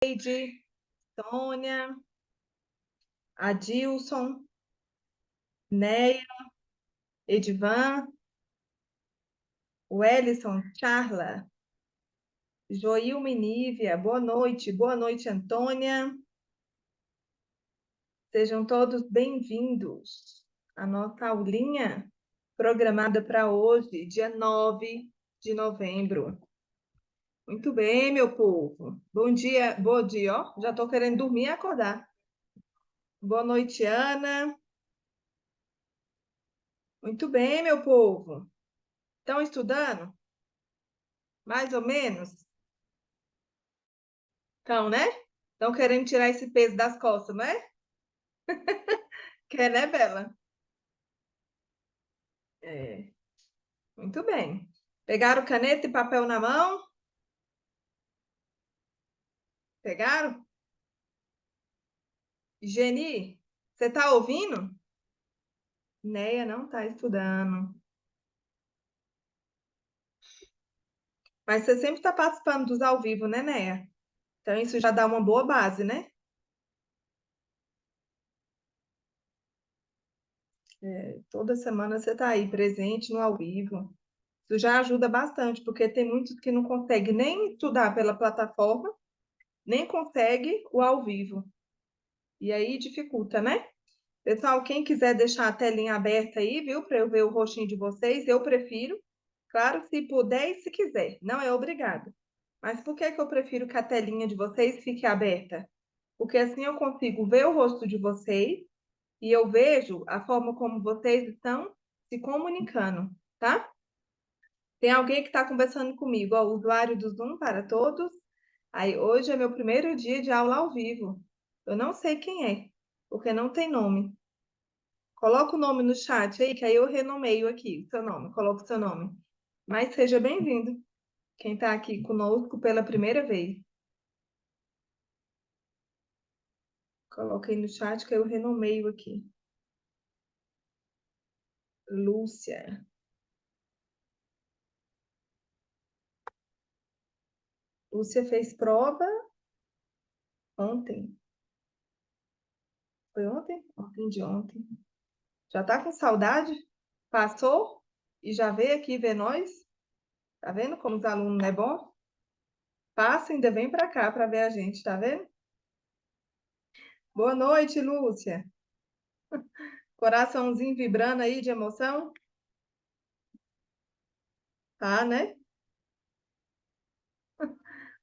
Neide, Sônia, Adilson, Neia, Edivan, Wellison, Charla, Joilma e Nívia, boa noite, Antônia. Sejam todos bem-vindos à nossa aulinha programada para hoje, dia 9 de novembro. Muito bem, meu povo. Bom dia, ó. Já estou querendo dormir e acordar. Boa noite, Ana. Muito bem, meu povo. Estão estudando? Mais ou menos? Estão, né? Estão querendo tirar esse peso das costas, não é? Quer, né, Bela? É. Muito bem. Pegaram caneta e papel na mão? Pegaram? Geni, você está ouvindo? Neia não está estudando. Mas você sempre está participando dos ao vivo, né, Neia? Então isso já dá uma boa base, né? Toda semana você está aí presente no ao vivo. Isso já ajuda bastante, porque tem muitos que não conseguem nem estudar pela plataforma, nem consegue o ao vivo. E aí dificulta, né? Pessoal, quem quiser deixar a telinha aberta aí, viu, para eu ver o rostinho de vocês, eu prefiro. Claro, se puder e se quiser, não é obrigado. Mas por que que eu prefiro que a telinha de vocês fique aberta? Porque assim eu consigo ver o rosto de vocês e eu vejo a forma como vocês estão se comunicando, tá? Tem alguém que está conversando comigo, ó, usuário do Zoom para todos. Aí, hoje é meu primeiro dia de aula ao vivo. Eu não sei quem é, porque não tem nome. Coloca o nome no chat aí, que aí eu renomeio aqui o seu nome, coloco o seu nome. Mas seja bem-vindo, quem está aqui conosco pela primeira vez. Coloquei no chat que eu renomeio aqui. Lúcia. Lúcia fez prova ontem. Foi ontem? Ontem de ontem. Já tá com saudade? Passou e já veio aqui ver nós? Tá vendo como os alunos não é bom? Passa e ainda vem para cá para ver a gente, tá vendo? Boa noite, Lúcia. Coraçãozinho vibrando aí de emoção? Tá, né?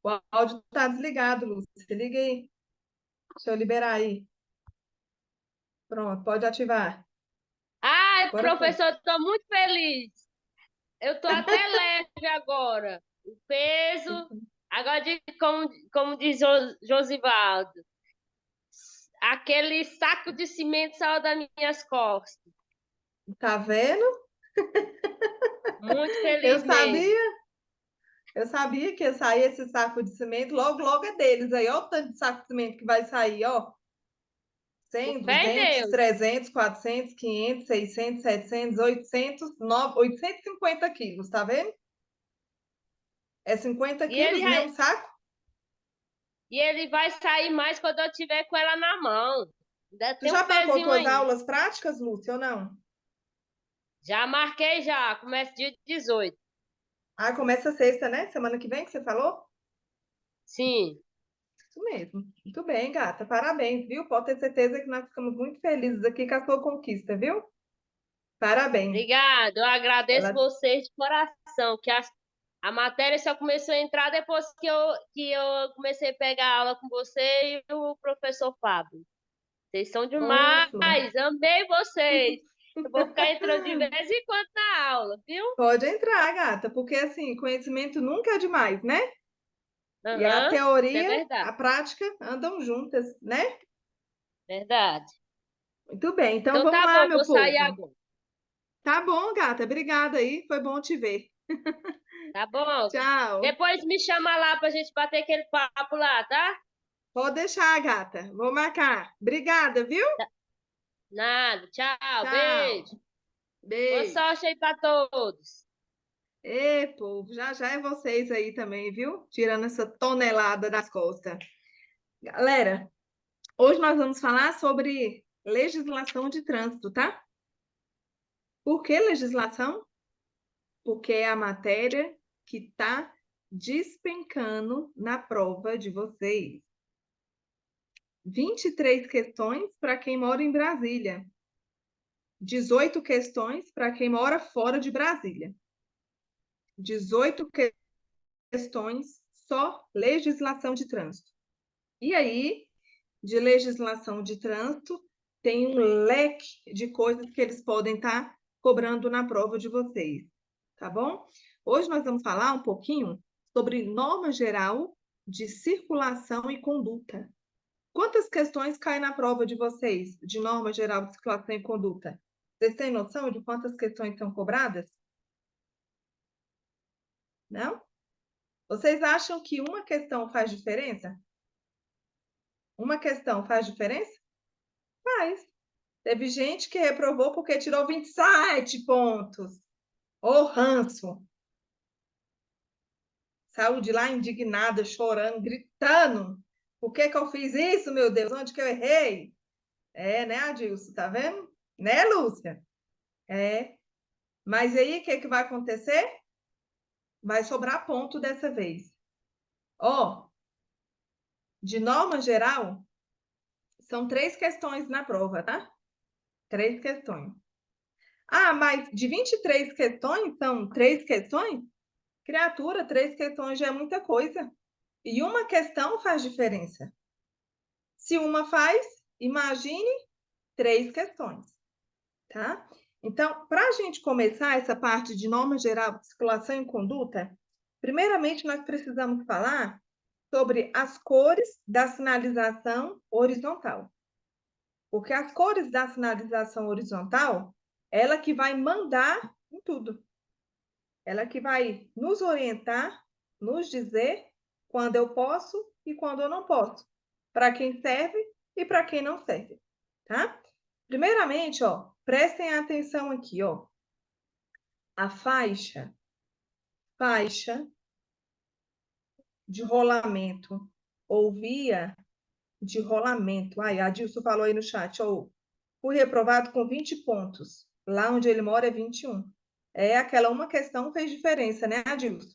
O áudio tá desligado, Lúcia. Liga aí. Deixa eu liberar aí. Pronto, pode ativar. Ai, Agora foi. professor, estou muito feliz. Eu estou até leve agora. O peso, agora, como diz Josivaldo, aquele saco de cimento saiu das minhas costas. Tá vendo? Muito Eu feliz mesmo. sabia, eu sabia que ia sair esse saco de cimento. Logo, logo é deles aí. Ó, o tanto de saco de cimento que vai sair, ó. Com 100, fé em 200, Deus. 300, 400, 500, 600, 700, 800, 850 quilos, tá vendo? É 50 E ele, quilos, né, um vai- saco? e ele vai sair mais quando eu tiver com ela na mão. Ainda Tu tem um já marcou pezinho tuas aí. aulas práticas, Lúcia, ou não? Já marquei já, começa dia 18. Ah, começa sexta, né? Semana que vem que você falou? Sim. Isso mesmo. Muito bem, gata. Parabéns, viu? Pode ter certeza que nós ficamos muito felizes aqui com a sua conquista, viu? Parabéns. Obrigada, eu agradeço Ela... vocês de coração, que a matéria só começou a entrar depois que eu comecei a pegar aula com você e o professor Fábio. Vocês são Ô, demais, Flor. amei vocês. Eu vou ficar entrando de vez em quando na aula, viu? Pode entrar, gata, porque assim, conhecimento nunca é demais, né? E a Aham, isso é teoria, verdade, a prática andam juntas, né? verdade. Muito bem, então Então vamos tá lá, bom, meu vou sair povo. agora. Tá bom, gata. Obrigada aí. Foi bom te ver. Tá bom? Tchau. Depois me chama lá pra gente bater aquele papo lá, tá? Pode deixar, gata. Vou marcar. Obrigada, viu? Nada, tchau, Tchau. beijo. Boa Beijo. sorte aí pra todos. Ê, povo, já já é vocês aí também, viu? Tirando essa tonelada das costas. Galera, hoje nós vamos falar sobre legislação de trânsito, tá? Por que legislação? Porque é a matéria que está despencando na prova de vocês. 23 questões para quem mora em Brasília. 18 questões para quem mora fora de Brasília. 18 questões só legislação de trânsito. E aí, de legislação de trânsito, tem um leque de coisas que eles podem estar cobrando na prova de vocês, tá bom? Hoje nós vamos falar um pouquinho sobre norma geral de circulação e conduta. Quantas questões caem na prova de vocês de norma geral de circulação e conduta? Vocês têm noção de quantas questões são cobradas? Não? Vocês acham que uma questão faz diferença? Uma questão faz diferença? Faz. Teve gente que reprovou porque tirou 27 pontos. Ô, ranço! Saiu de lá indignada, chorando, gritando. Por que que eu fiz isso, meu Deus? Onde que eu errei? É, né, Adilson? Tá vendo? Né, Lúcia? É. Mas aí, o que que vai acontecer? Vai sobrar ponto dessa vez. Ó, de norma geral, são 3 questões na prova, tá? 3 questões. Ah, mas de 23 questões, são 3 questões? Criatura, 3 questões já é muita coisa. E uma questão faz diferença. Se uma faz, imagine 3 questões, tá? Então, para a gente começar essa parte de norma geral de circulação e conduta, primeiramente nós precisamos falar sobre as cores da sinalização horizontal. Porque as cores da sinalização horizontal, ela que vai mandar em tudo. Ela que vai nos orientar, nos dizer quando eu posso e quando eu não posso. Para quem serve e para quem não serve, tá? Primeiramente, ó, prestem atenção aqui, ó. A faixa de rolamento ou via de rolamento. Ai, a Adilson falou aí no chat, ó, fui reprovado com 20 pontos. Lá onde ele mora é 21. É, aquela uma questão fez diferença, né, Adilson?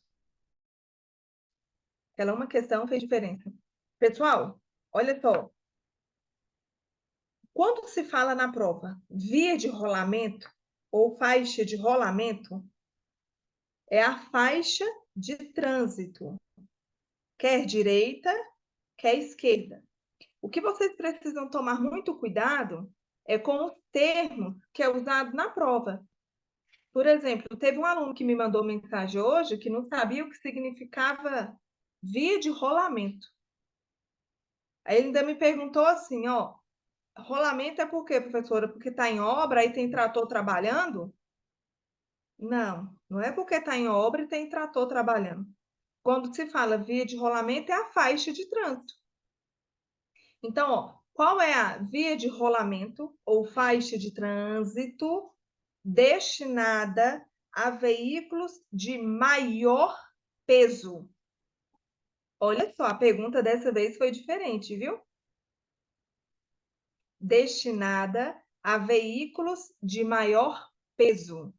Aquela uma questão fez diferença. Pessoal, olha só. Quando se fala na prova via de rolamento ou faixa de rolamento, é a faixa de trânsito, quer direita, quer esquerda. O que vocês precisam tomar muito cuidado é com os termos que é usado na prova. Por exemplo, teve um aluno que me mandou mensagem hoje que não sabia o que significava via de rolamento. Aí ele ainda me perguntou assim, ó, rolamento é por quê, professora? Porque está em obra e tem trator trabalhando? Não, não é porque está em obra e tem trator trabalhando. Quando se fala via de rolamento, é a faixa de trânsito. Então, ó, qual é a via de rolamento ou faixa de trânsito destinada a veículos de maior peso? Olha só, a pergunta dessa vez foi diferente, viu? Destinada a veículos de maior peso.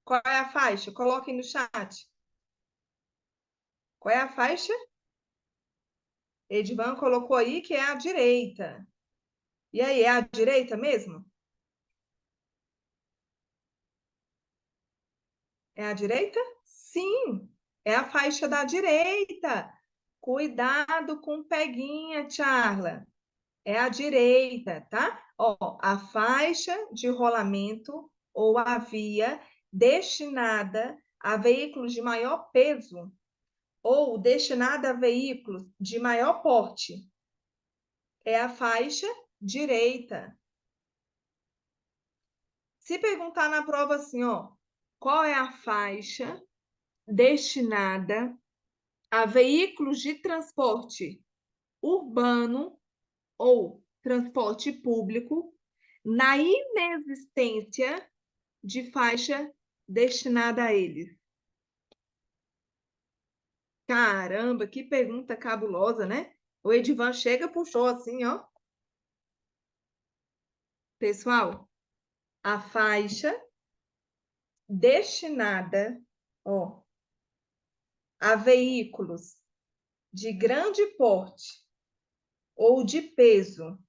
Qual é a faixa? Coloquem no chat. Qual é a faixa? Edvan colocou aí que é a direita. E aí, é a direita mesmo? É a direita? Sim, é a faixa da direita. Cuidado com peguinha, Charla. É a direita, tá? Ó, a faixa de rolamento ou a via destinada a veículos de maior peso ou destinada a veículos de maior porte é a faixa direita. Se perguntar na prova assim, ó, qual é a faixa destinada a veículos de transporte urbano ou transporte público na inexistência de faixa destinada a eles? Caramba, que pergunta cabulosa, né? O Edivan chega, puxou assim, ó. Pessoal, a faixa destinada, ó, a veículos de grande porte ou de peso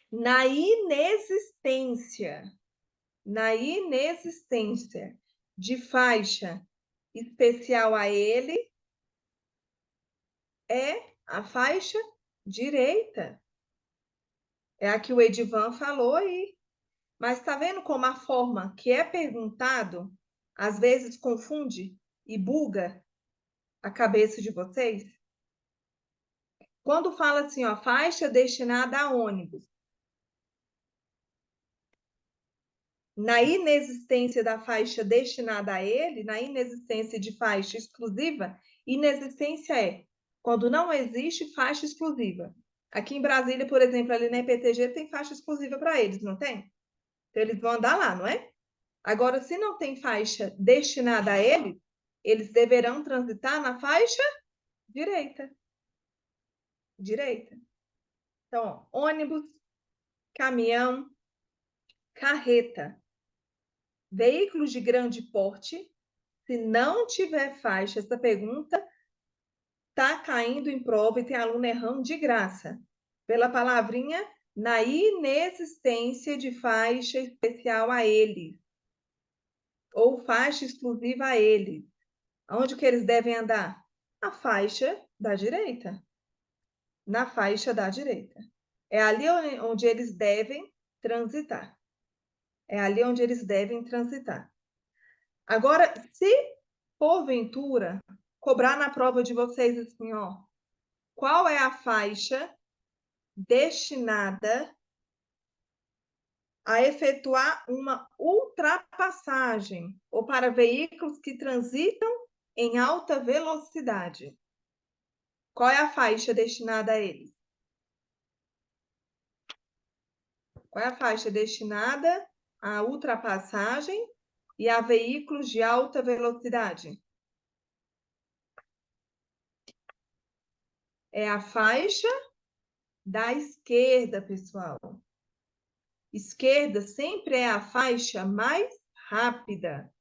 na inexistência de faixa especial a ele, é a faixa direita. É a que o Edivan falou aí. Mas está vendo como a forma que é perguntado às vezes confunde e buga a cabeça de vocês? Quando fala assim, ó, faixa destinada a ônibus, na inexistência da faixa destinada a ele, na inexistência de faixa exclusiva, inexistência é quando não existe faixa exclusiva. Aqui em Brasília, por exemplo, ali na EPTG tem faixa exclusiva para eles, não tem? Então eles vão andar lá, não é? Agora, se não tem faixa destinada a eles, eles deverão transitar na faixa direita. Direita. Então, ó, ônibus, caminhão, carreta, veículos de grande porte, se não tiver faixa, essa pergunta está caindo em prova e tem aluno errando de graça. Pela palavrinha, na inexistência de faixa especial a eles, ou faixa exclusiva a eles. Onde que eles devem andar? A faixa da direita. Na faixa da direita. É ali onde eles devem transitar. É ali onde eles devem transitar. Agora, se porventura cobrar na prova de vocês assim, ó, qual é a faixa destinada a efetuar uma ultrapassagem ou para veículos que transitam em alta velocidade? Qual é a faixa destinada a eles? Qual é a faixa destinada à ultrapassagem e a veículos de alta velocidade? É a faixa da esquerda, pessoal. Esquerda sempre é a faixa mais rápida.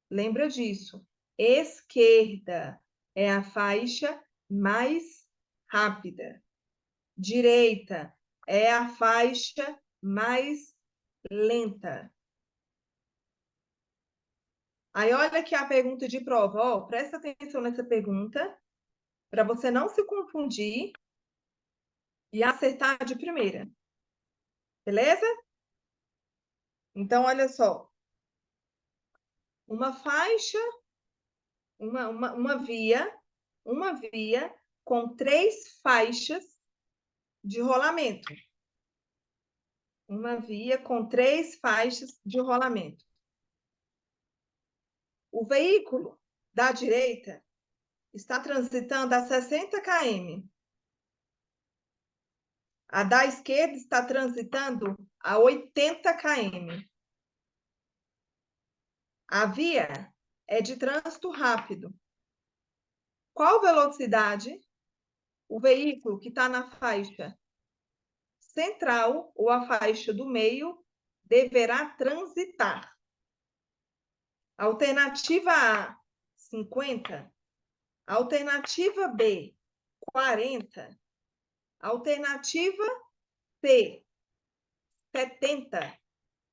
Lembra disso. Esquerda é a faixa mais rápida. Direita é a faixa mais lenta. Aí olha aqui a pergunta de prova, ó, presta atenção nessa pergunta para você não se confundir e acertar de primeira. Beleza? Então olha só. Uma faixa, uma via com 3 faixas de rolamento. Uma via com 3 faixas de rolamento. O veículo da direita está transitando a 60 km. A da esquerda está transitando a 80 km. A via é de trânsito rápido. Qual velocidade o veículo que está na faixa central ou a faixa do meio deverá transitar? Alternativa A, 50. Alternativa B, 40. Alternativa C, 70.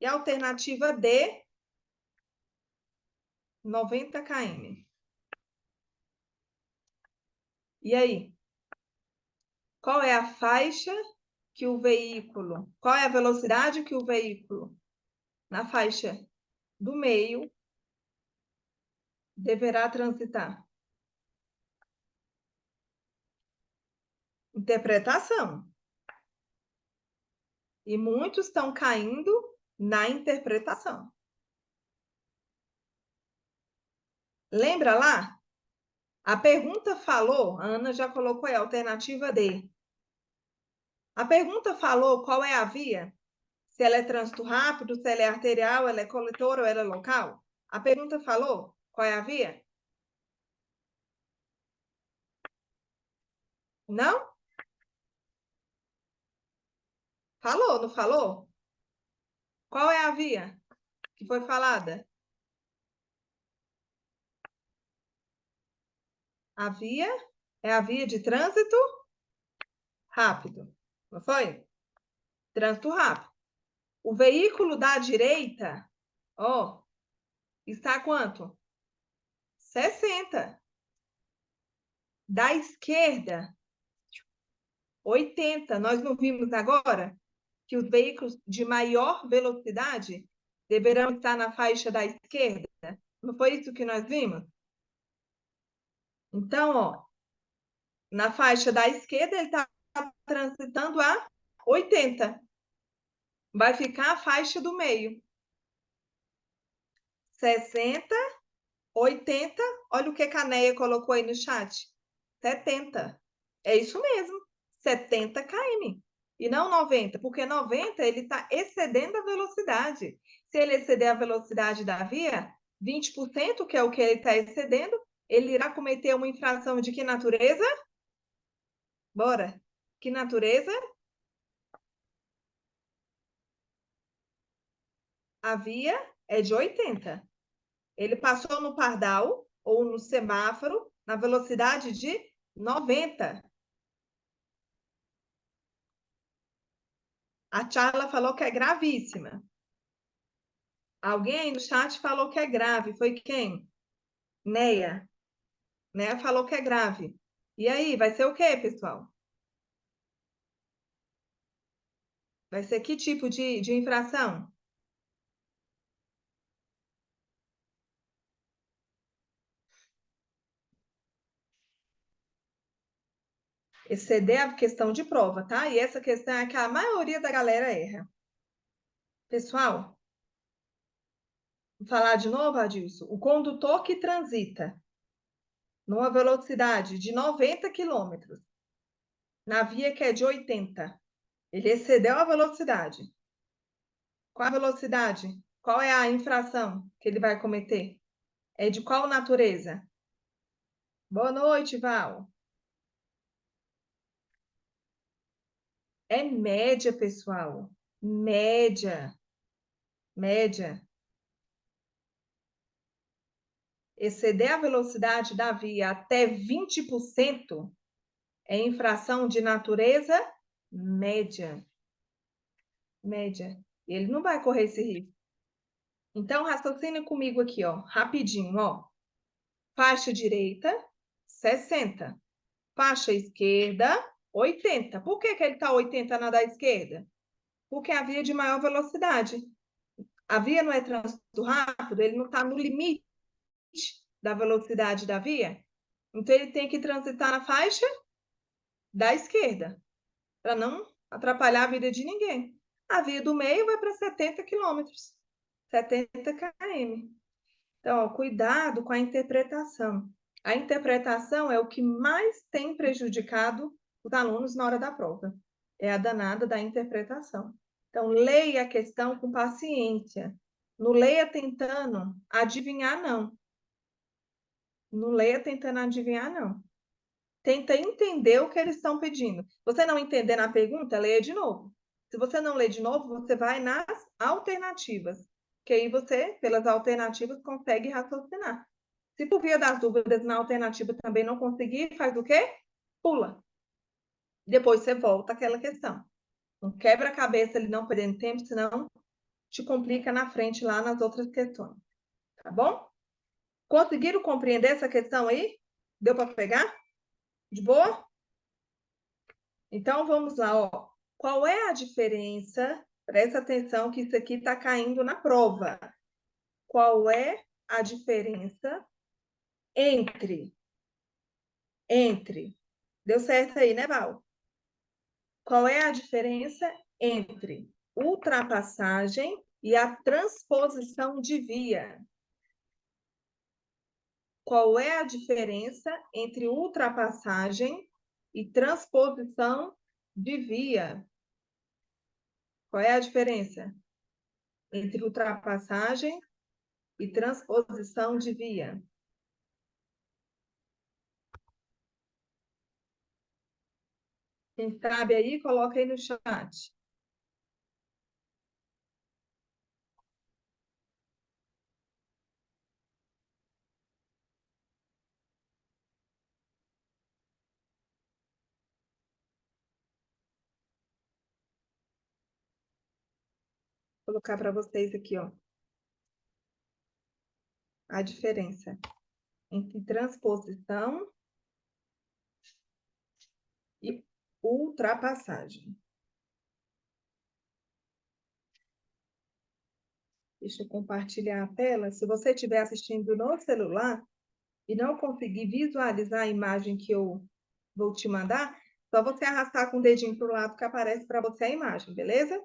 E alternativa D, 90 km. E aí? Qual é a faixa que o veículo, qual é a velocidade que o veículo na faixa do meio deverá transitar? Interpretação. E muitos estão caindo na interpretação. Lembra lá? A pergunta falou, a Ana já colocou aí a alternativa D. A pergunta falou qual é a via? Se ela é trânsito rápido, se ela é arterial, ela é coletora ou ela é local? A pergunta falou qual é a via? Não? Falou, não falou? Qual é a via que foi falada? A via é a via de trânsito rápido, não foi? Trânsito rápido. O veículo da direita, ó, está quanto? 60. Da esquerda, 80. Nós não vimos agora que os veículos de maior velocidade deverão estar na faixa da esquerda? Não foi isso que nós vimos? Então, ó, na faixa da esquerda ele está transitando a 80. Vai ficar a faixa do meio. 60, 80. Olha o que a Neia colocou aí no chat. 70. É isso mesmo. 70 km. E não 90, porque 90 ele está excedendo a velocidade. Se ele exceder a velocidade da via, 20%, que é o que ele está excedendo, ele irá cometer uma infração de que natureza? Bora. Que natureza? A via é de 80. Ele passou no pardal ou no semáforo na velocidade de 90. A Charla falou que é gravíssima. Alguém no chat falou que é grave. Foi quem? Neia. Neia falou que é grave. E aí, vai ser o quê, pessoal? Vai ser que tipo de infração? Exceder a questão de prova, tá? E essa questão é que a maioria da galera erra. Pessoal, vou falar de novo, Adilson. O condutor que transita numa velocidade de 90 quilômetros na via que é de 80, ele excedeu a velocidade. Qual a velocidade? Qual é a infração que ele vai cometer? É de qual natureza? Boa noite, Val. É média, pessoal. Média. Média. Exceder a velocidade da via até 20% é infração de natureza média. Média. Ele não vai correr esse risco. Então, raciocine comigo aqui, ó, rapidinho, ó. Faixa direita, 60. Faixa esquerda, 80. Por que ele está 80 na da esquerda? Porque é a via de maior velocidade. A via não é trânsito rápido, ele não está no limite da velocidade da via. Então, ele tem que transitar na faixa da esquerda, para não atrapalhar a vida de ninguém. A via do meio vai para 70 quilômetros, 70 km. Então, ó, cuidado com a interpretação. A interpretação é o que mais tem prejudicado os alunos na hora da prova. É a danada da interpretação. Então, leia a questão com paciência. Não leia tentando adivinhar, não. Não leia tentando adivinhar, não. Tenta entender o que eles estão pedindo. Você não entender na pergunta, leia de novo. Se você não lê de novo, você vai nas alternativas. Que aí você, pelas alternativas, consegue raciocinar. Se por via das dúvidas na alternativa também não conseguir, faz o quê? Pula. Depois você volta àquela questão. Não quebra a cabeça ali não perdendo tempo, senão te complica na frente lá nas outras questões. Tá bom? Conseguiram compreender essa questão aí? Deu para pegar? De boa? Então vamos lá, ó. Qual é a diferença? Presta atenção que isso aqui está caindo na prova. Qual é a diferença entre deu certo aí, né, Val? Qual é a diferença entre ultrapassagem e a transposição de via? Qual é a diferença entre ultrapassagem e transposição de via? Qual é a diferença entre ultrapassagem e transposição de via? Quem sabe aí, coloca aí no chat. Vou colocar para vocês aqui, ó, a diferença entre transposição e ultrapassagem. Deixa eu compartilhar a tela. Se você estiver assistindo no celular e não conseguir visualizar a imagem que eu vou te mandar, só você arrastar com o dedinho para o lado que aparece para você a imagem, beleza?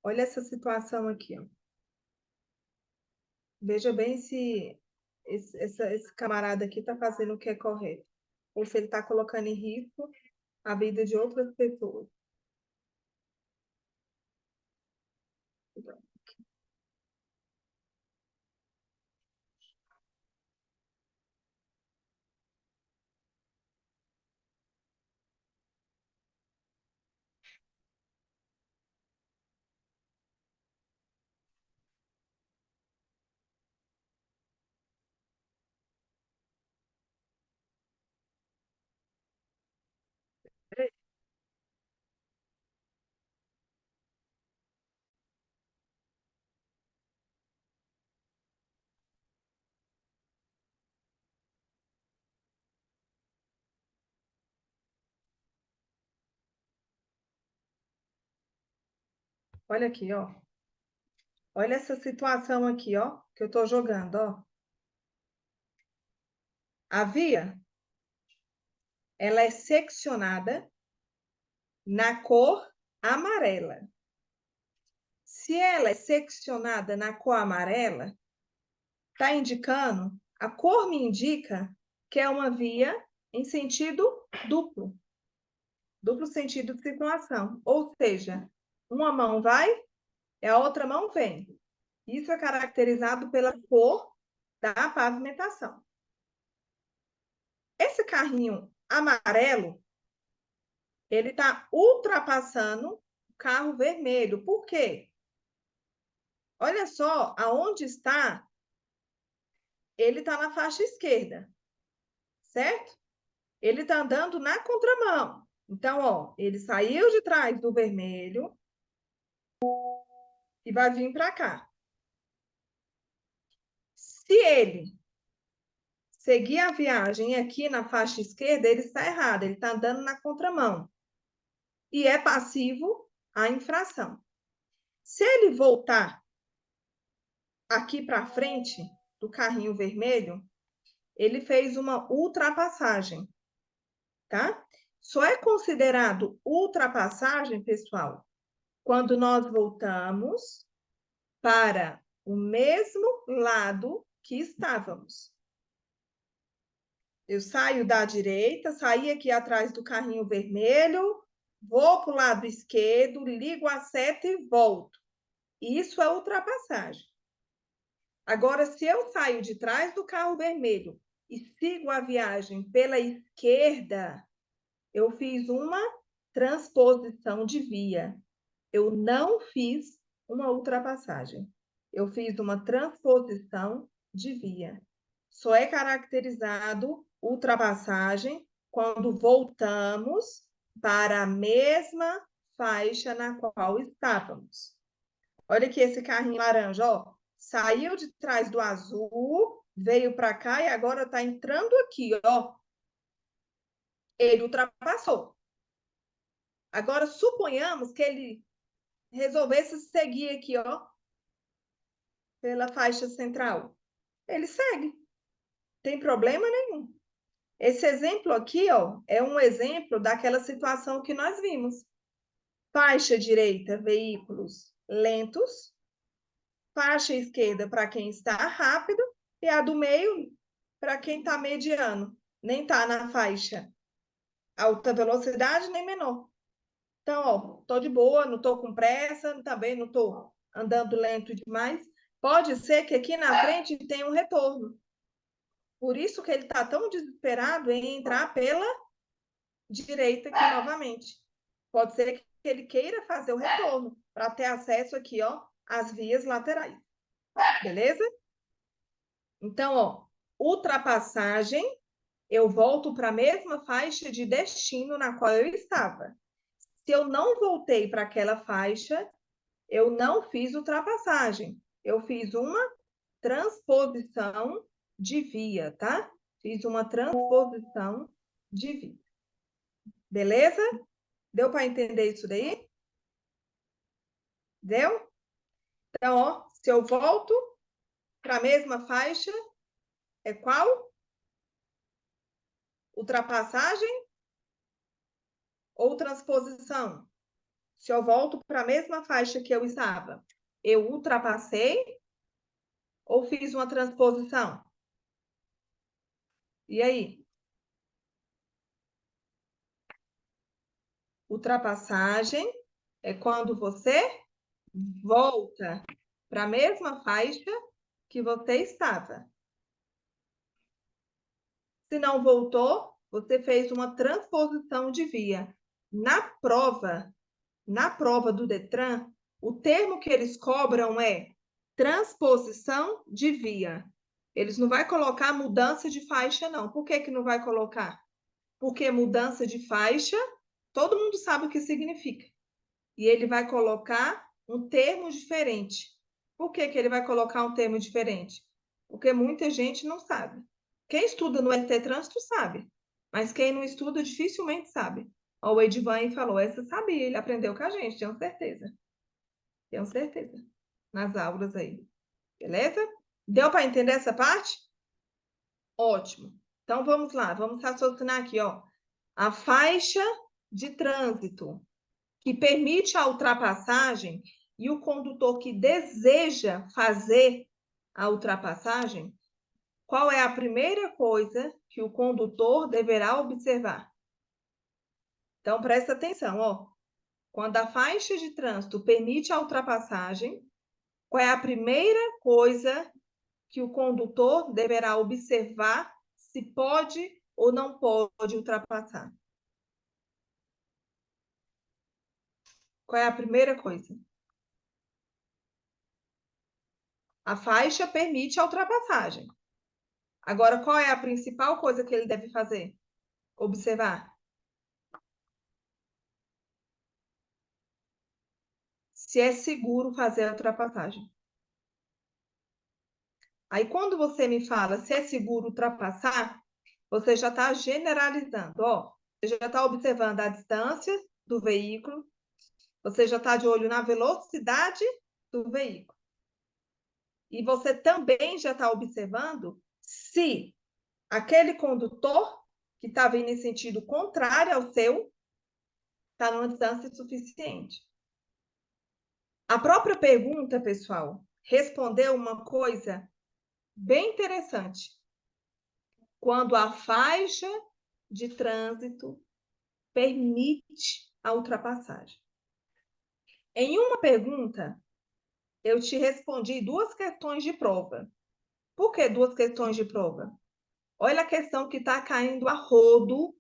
Olha essa situação aqui, ó. Veja bem se esse camarada aqui está fazendo o que é correto, ou se ele está colocando em risco a vida de outras pessoas. Olha aqui, ó. Olha essa situação aqui, ó, que eu estou jogando, ó. A via, ela é seccionada na cor amarela. Se ela é seccionada na cor amarela, está indicando, a cor me indica que é uma via em sentido duplo, duplo sentido de circulação. Ou seja, uma mão vai e a outra mão vem. Isso é caracterizado pela cor da pavimentação. Esse carrinho amarelo, ele está ultrapassando o carro vermelho. Por quê? Olha só aonde está. Ele está na faixa esquerda, certo? Ele está andando na contramão. Então, ó, ele saiu de trás do vermelho e vai vir para cá. Se ele seguir a viagem aqui na faixa esquerda, ele está errado, ele está andando na contramão. E é passivo à infração. Se ele voltar aqui para frente do carrinho vermelho, ele fez uma ultrapassagem, tá? Só é considerado ultrapassagem, pessoal, quando nós voltamos para o mesmo lado que estávamos. Eu saio da direita, saí aqui atrás do carrinho vermelho, vou para o lado esquerdo, ligo a seta e volto. Isso é ultrapassagem. Agora, se eu saio de trás do carro vermelho e sigo a viagem pela esquerda, eu fiz uma transposição de via. Eu não fiz uma ultrapassagem. Eu fiz uma transposição de via. Só é caracterizado ultrapassagem quando voltamos para a mesma faixa na qual estávamos. Olha aqui esse carrinho laranja, ó. Saiu de trás do azul, veio para cá e agora está entrando aqui, ó. Ele ultrapassou. Agora, suponhamos que ele resolvesse seguir aqui, ó, pela faixa central. Ele segue. Tem problema nenhum. Esse exemplo aqui, ó, é um exemplo daquela situação que nós vimos. Faixa direita, veículos lentos. Faixa esquerda para quem está rápido e a do meio para quem está mediano. nem está na faixa alta velocidade, nem menor. Então, ó, tô de boa, não tô com pressa, também não tô andando lento demais. Pode ser que aqui na frente tenha um retorno. Por isso que ele está tão desesperado em entrar pela direita aqui novamente. Pode ser que ele queira fazer o retorno para ter acesso aqui, ó, às vias laterais. Beleza? Então, ó, ultrapassagem, eu volto para a mesma faixa de destino na qual eu estava. Se eu não voltei para aquela faixa, eu não fiz ultrapassagem. Eu fiz uma transposição de via, tá? Fiz uma transposição de via. Beleza? Deu para entender isso daí? Deu? Então, ó, se eu volto para a mesma faixa, é qual? Ultrapassagem ou transposição? Se eu volto para a mesma faixa que eu estava, eu ultrapassei ou fiz uma transposição? E aí? Ultrapassagem é quando você volta para a mesma faixa que você estava. Se não voltou, você fez uma transposição de via. Na prova do Detran, o termo que eles cobram é transposição de via. Eles não vai colocar mudança de faixa, não. Por que que não vai colocar? Porque mudança de faixa, todo mundo sabe o que significa. E ele vai colocar um termo diferente. Por que que ele vai colocar um termo diferente? Porque muita gente não sabe. Quem estuda no ST Trânsito sabe, mas quem não estuda dificilmente sabe. Ó, o Edvan falou, essa sabia, ele aprendeu com a gente, tenho certeza. Tenho certeza. Nas aulas aí. Beleza? Deu para entender essa parte? Ótimo. Então vamos lá, vamos raciocinar aqui, ó. A faixa de trânsito que permite a ultrapassagem e o condutor que deseja fazer a ultrapassagem, qual é a primeira coisa que o condutor deverá observar? Então, presta atenção, ó. Quando a faixa de trânsito permite a ultrapassagem, qual é a primeira coisa que o condutor deverá observar se pode ou não pode ultrapassar? Qual é a primeira coisa? A faixa permite a ultrapassagem. Agora, qual é a principal coisa que ele deve fazer? Observar. Se é seguro fazer a ultrapassagem. Aí, quando você me fala se é seguro ultrapassar, você já está generalizando. Ó, você já está observando a distância do veículo, você já está de olho na velocidade do veículo. E você também já está observando se aquele condutor que está vindo em sentido contrário ao seu está numa distância suficiente. A própria pergunta, pessoal, respondeu uma coisa bem interessante. Quando a faixa de trânsito permite a ultrapassagem. Em uma pergunta, eu te respondi duas questões de prova. Por que duas questões de prova? Olha a questão que está caindo a rodo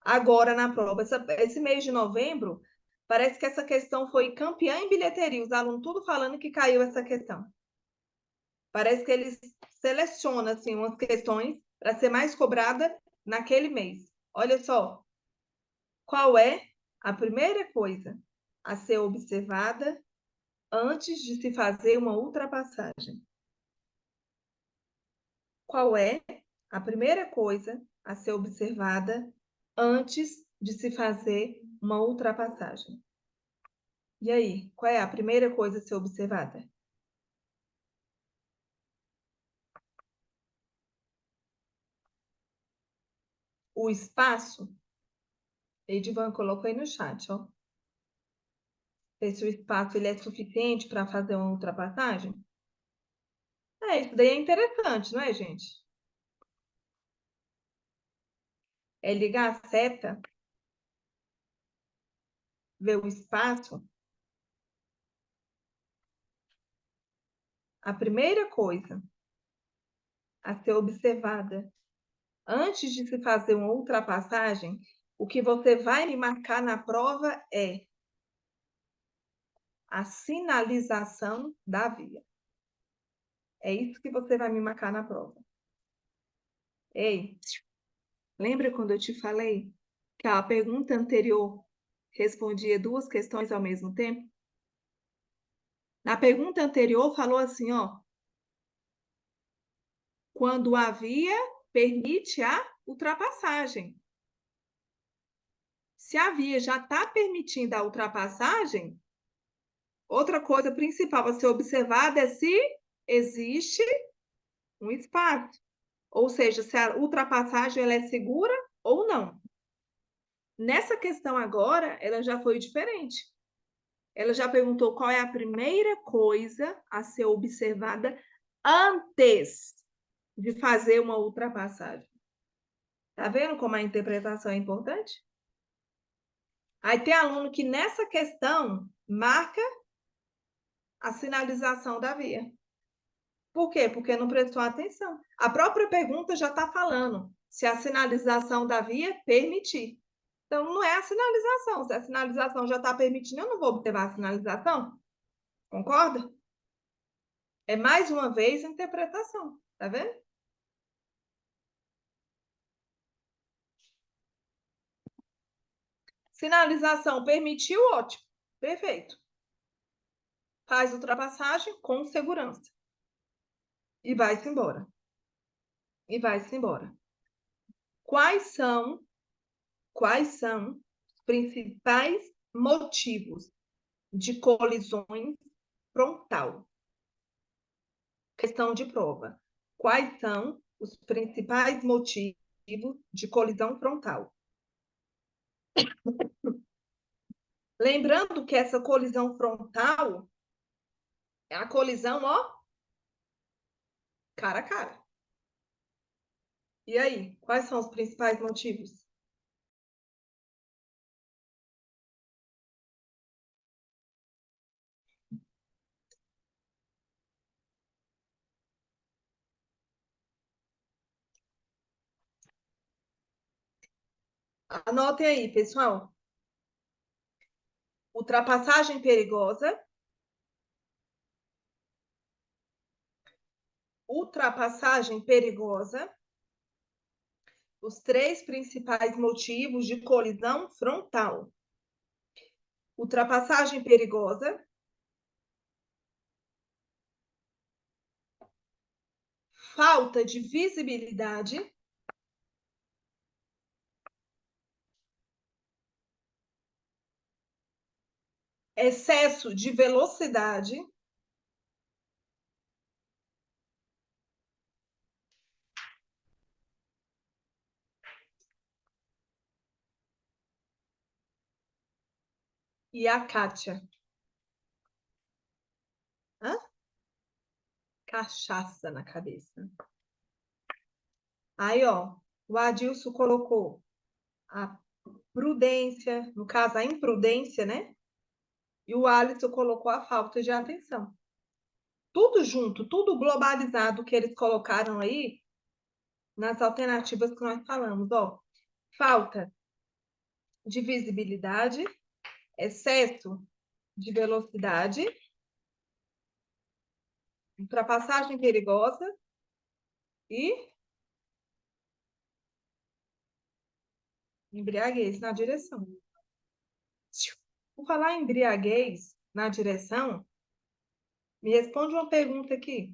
agora na prova. Esse mês de novembro, parece que essa questão foi campeã em bilheteria. Os alunos tudo falando que caiu essa questão. Parece que eles selecionam assim, umas questões para ser mais cobrada naquele mês. Olha só, qual é a primeira coisa a ser observada antes de se fazer uma ultrapassagem? Qual é a primeira coisa a ser observada antes de se fazer uma ultrapassagem? E aí, qual é a primeira coisa a ser observada? O espaço. Edivan colocou aí no chat, ó. Ver se o espaço ele é suficiente para fazer uma ultrapassagem. Isso daí é interessante, não é, gente? é ligar a seta, ver o espaço. A primeira coisa a ser observada antes de se fazer uma ultrapassagem, o que você vai me marcar na prova é a sinalização da via. É isso que você vai me marcar na prova. Ei, lembra quando eu te falei que a pergunta anterior respondia duas questões ao mesmo tempo? Na pergunta anterior falou assim, ó, quando a via permite a ultrapassagem. Se a via já está permitindo a ultrapassagem, outra coisa principal a ser observada é se existe um espaço, ou seja, se a ultrapassagem ela é segura ou não. Nessa questão agora, ela já foi diferente. Ela já perguntou qual é a primeira coisa a ser observada antes de fazer uma ultrapassagem. Tá vendo como a interpretação é importante? Aí tem aluno que nessa questão marca a sinalização da via. Por quê? Porque não prestou atenção. A própria pergunta já está falando se a sinalização da via permitir. Então, não é a sinalização. Se a sinalização já está permitindo, eu não vou observar a sinalização. Concorda? É mais uma vez a interpretação. Tá vendo? Sinalização permitiu, ótimo. Perfeito. Faz ultrapassagem com segurança. E vai-se embora. E vai-se embora. Quais são os principais motivos de colisões frontal? Questão de prova. Quais são os principais motivos de colisão frontal? Lembrando que essa colisão frontal é a colisão, ó, cara a cara. E aí, quais são os principais motivos? Anotem aí, pessoal. Ultrapassagem perigosa. Ultrapassagem perigosa. Os três principais motivos de colisão frontal. Ultrapassagem perigosa. Falta de visibilidade. Excesso de velocidade. E a Kátia. Hã? Cachaça na cabeça. Aí, ó, o Adilson colocou a prudência, no caso, a imprudência, né? E o Alisson colocou a falta de atenção. Tudo junto, tudo globalizado que eles colocaram aí nas alternativas que nós falamos, ó. Falta de visibilidade, excesso de velocidade, ultrapassagem perigosa e embriaguez na direção. Por falar em embriaguez na direção, me responde uma pergunta aqui.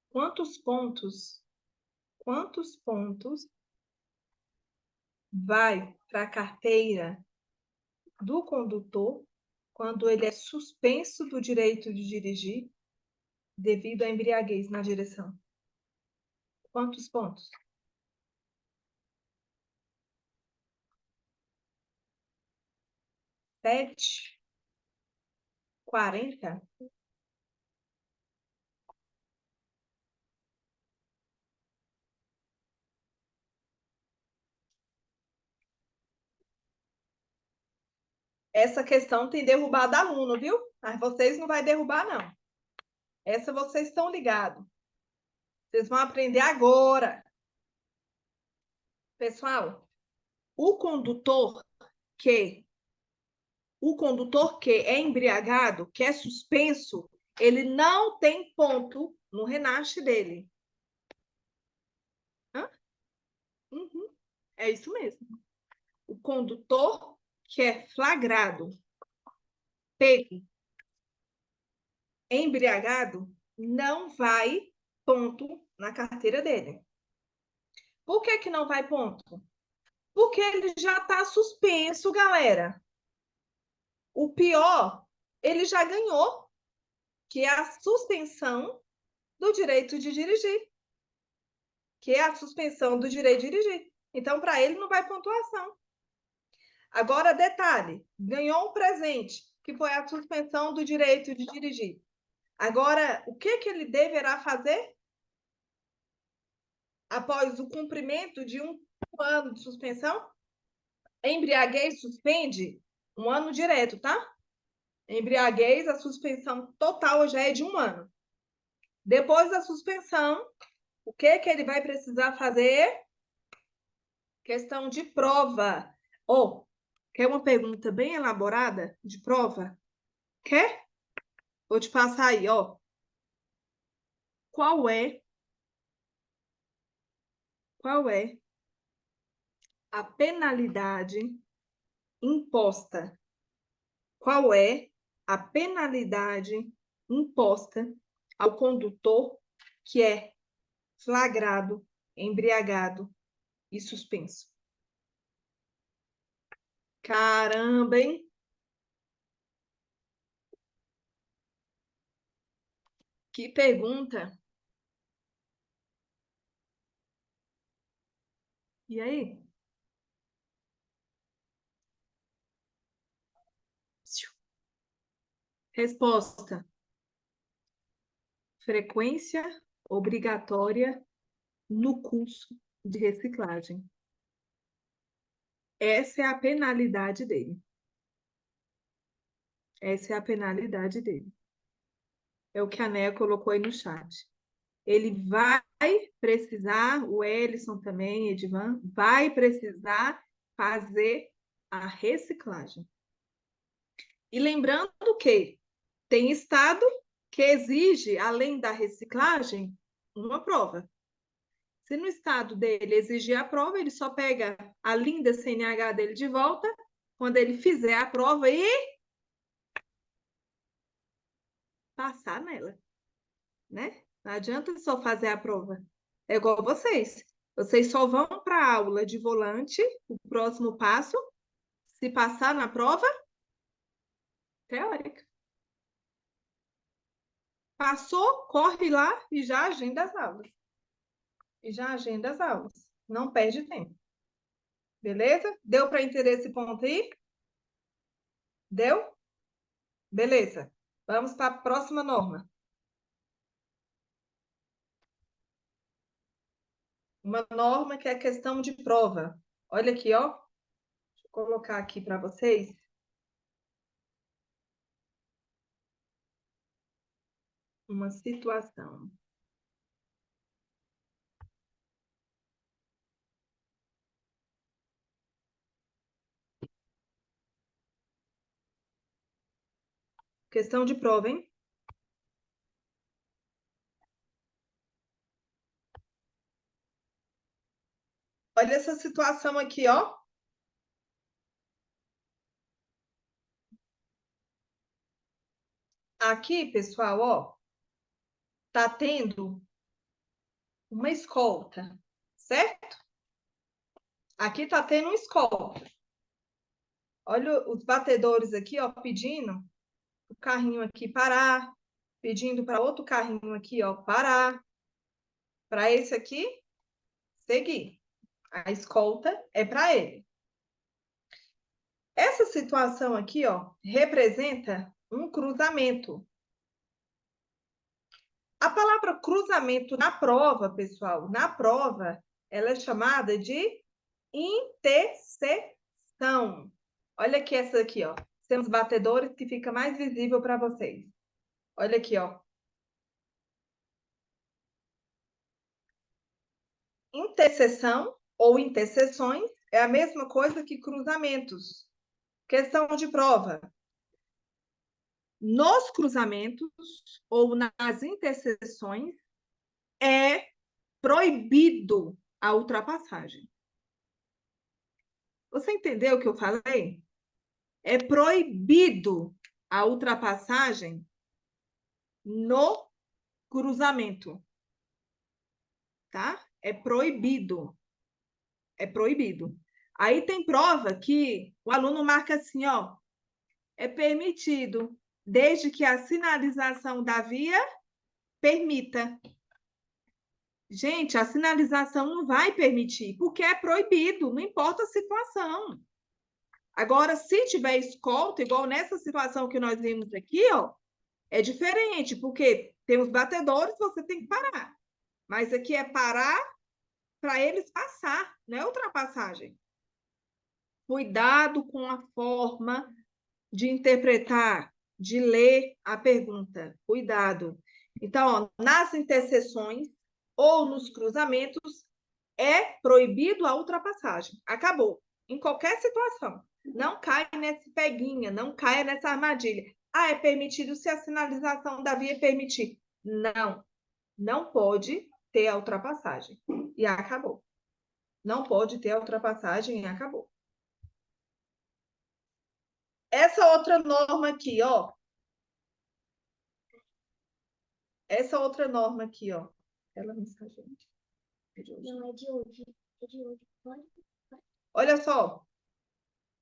Quantos pontos vai para a carteira do condutor quando ele é suspenso do direito de dirigir devido à embriaguez na direção? Quantos pontos? 7? 40? Essa questão tem derrubado aluno, viu? Mas vocês não vai derrubar, não. Essa vocês estão ligados. Vocês vão aprender agora. Pessoal, o condutor que é embriagado, que é suspenso, ele não tem ponto no renache dele. Hã? Uhum. É isso mesmo. O condutor que é flagrado, pego, embriagado, não vai ponto na carteira dele. Por que não vai ponto? Porque ele já está suspenso, galera. O pior, ele já ganhou, que é a suspensão do direito de dirigir. Que é a suspensão do direito de dirigir. Então, para ele, não vai pontuação. Agora, detalhe, ganhou um presente, que foi a suspensão do direito de dirigir. Agora, o que ele deverá fazer? Após o cumprimento de um ano de suspensão? Embriaguez suspende 1 ano direto, tá? Embriaguez, a suspensão total já é de 1 ano. Depois da suspensão, o que ele vai precisar fazer? Questão de prova. Quer uma pergunta bem elaborada de prova? Quer? Vou te passar aí, ó. Qual é a penalidade imposta? Qual é a penalidade imposta ao condutor que é flagrado, embriagado e suspenso? Caramba, hein? Que pergunta. E aí? Resposta: frequência obrigatória no curso de reciclagem. Essa é a penalidade dele. Essa é a penalidade dele. É o que a Néia colocou aí no chat. Ele vai precisar, o Ellison também, Edvan, vai precisar fazer a reciclagem. E lembrando que tem estado que exige, além da reciclagem, uma prova. Se no estado dele exigir a prova, ele só pega a linda CNH dele de volta quando ele fizer a prova e passar nela, né? Não adianta só fazer a prova. É igual vocês. Vocês só vão para a aula de volante, o próximo passo, se passar na prova teórica. Passou, corre lá e já agenda as aulas. Não perde tempo. Beleza? Deu para entender esse ponto aí? Deu? Beleza. Vamos para a próxima norma. Uma norma que é questão de prova. Olha aqui, ó. Deixa eu colocar aqui para vocês. Uma situação. Questão de prova, hein? Olha essa situação aqui, ó. Aqui, pessoal, ó, tá tendo uma escolta, certo? Aqui tá tendo uma escolta. Olha os batedores aqui, ó, pedindo o carrinho aqui parar, pedindo para outro carrinho aqui, ó, parar, para esse aqui seguir. A escolta é para ele. Essa situação aqui, ó, representa um cruzamento. A palavra cruzamento na prova, pessoal, na prova, ela é chamada de interseção. Olha aqui essa aqui, ó. Tem uns batedores que fica mais visível para vocês. Olha aqui, ó. Interseção ou interseções é a mesma coisa que cruzamentos. Questão de prova. Nos cruzamentos ou nas interseções é proibido a ultrapassagem. Você entendeu o que eu falei? É proibido a ultrapassagem no cruzamento, tá? É proibido. É proibido. Aí tem prova que o aluno marca assim, ó, é permitido, desde que a sinalização da via permita. Gente, a sinalização não vai permitir, porque é proibido, não importa a situação. Agora, se tiver escolta, igual nessa situação que nós vimos aqui, ó, é diferente, porque tem os batedores, você tem que parar. Mas aqui é parar para eles passar, não é ultrapassagem. Cuidado com a forma de interpretar, de ler a pergunta. Cuidado. Então, ó, nas interseções ou nos cruzamentos, é proibido a ultrapassagem. Acabou. Em qualquer situação. Não caia nessa peguinha, não caia nessa armadilha. Ah, é permitido se a sinalização da via permitir. Não, não pode ter a ultrapassagem. E acabou. Não pode ter a ultrapassagem e acabou. Essa outra norma aqui, ó. Essa outra norma aqui, ó. Ela mensagente. Não é de hoje. É de hoje. Pode? Olha só.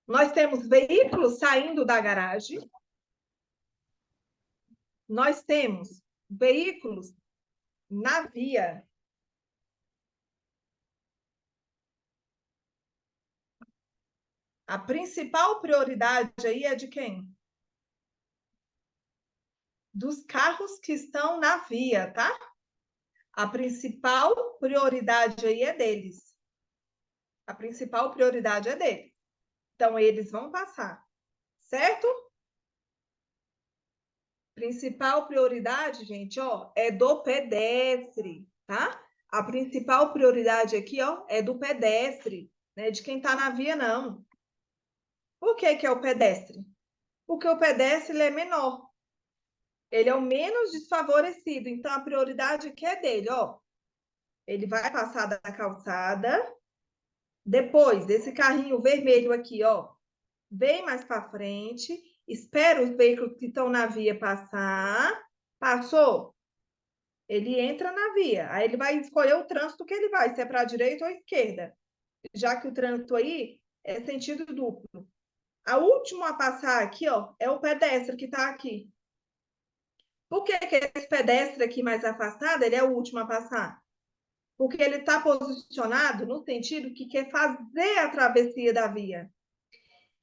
Nós temos veículos saindo da garagem. Nós temos veículos na via. A principal prioridade aí é de quem? Dos carros que estão na via, tá? A principal prioridade aí é deles. A principal prioridade é deles. Então, eles vão passar, certo? Principal prioridade, gente, ó, é do pedestre, tá? A principal prioridade aqui, ó, é do pedestre, né? De quem tá na via, não. Por que que é o pedestre? Porque o pedestre ele é menor. Ele é o menos desfavorecido. Então, a prioridade aqui é dele, ó. Ele vai passar da calçada. Depois, desse carrinho vermelho aqui, ó, vem mais para frente, espera os veículos que estão na via passar. Passou? Ele entra na via. Aí ele vai escolher o trânsito que ele vai, se é para a direita ou à esquerda. Já que o trânsito aí é sentido duplo. A última a passar aqui, ó, é o pedestre que está aqui. Por que que esse pedestre aqui mais afastado, ele é o último a passar? Porque ele está posicionado no sentido que quer fazer a travessia da via.